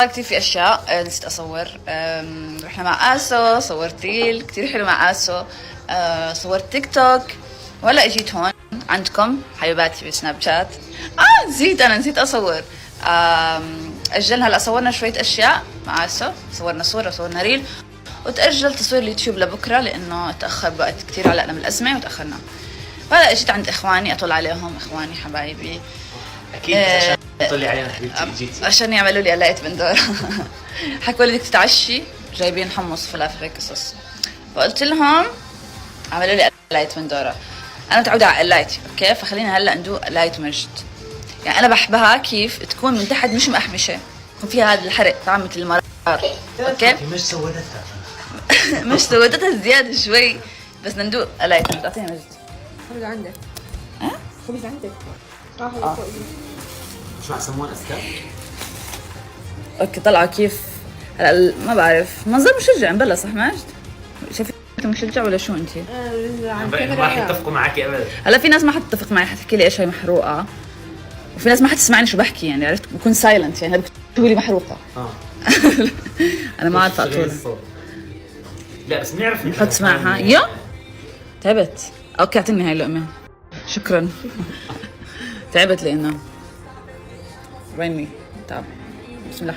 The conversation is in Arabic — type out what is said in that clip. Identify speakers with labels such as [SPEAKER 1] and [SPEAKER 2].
[SPEAKER 1] كتير في اشياء نسيت اصور. رحنا مع اسو، صورت ريل كتير حلو مع اسو. صورت تيك توك، ولا اجيت هون عندكم حبيباتي بسناب شات. نسيت اصور. اجلنا هلا، صورنا شويه اشياء مع اسو، صورنا صوره وصورنا ريل، وتاجل تصوير اليوتيوب لبكره لانه تاخر وقت كتير علقنا من الازمه وتاخرنا. فهلا اجيت عند اخواني اطل عليهم، اخواني حبايبي
[SPEAKER 2] اكيد عشان تطلعي علينا حبيبتي جيتي
[SPEAKER 1] عشان يعملوا لي قلاية بندورة. حكوا لي بدك تتعشي، جايبين حمص فلافل هيك قصص، فقلت لهم عملوا لي قلاية بندورة. انا متعودة على قلايتي اوكي، فخلينا هلا ندوق قلاية مجد. يعني انا بحبها كيف تكون من تحت مش مقحمشة، يكون فيها هذا الحرق طعمة المرار اوكي.
[SPEAKER 2] مش سودتها
[SPEAKER 1] مش سودتها زيادة شوي، بس ندوق قلاية مجد. اعطيني مجد.
[SPEAKER 3] خبز عندك. خبز عندك.
[SPEAKER 2] شو حسموها استاذ؟
[SPEAKER 1] اوكي طلعوا كيف هلا ما بعرف، منظر مشجع مبلا صح ماجد؟ شايفة مشجع ولا شو انت؟
[SPEAKER 2] ما راح يتفقوا معك ابدا.
[SPEAKER 1] هلا في ناس ما حتتفق معي، حتحكي لي ايش هي محروقه، وفي ناس ما حتسمعني شو بحكي، يعني عرفت بكون سايلنت، يعني بتقولي محروقه. انا ما عارفه اطول.
[SPEAKER 2] لا بس بنعرف
[SPEAKER 1] نحط معها يا تعبت. اوكي اعطيني هاي اللقمه شكرا. تعبت لانه ويني تعب. بسم الله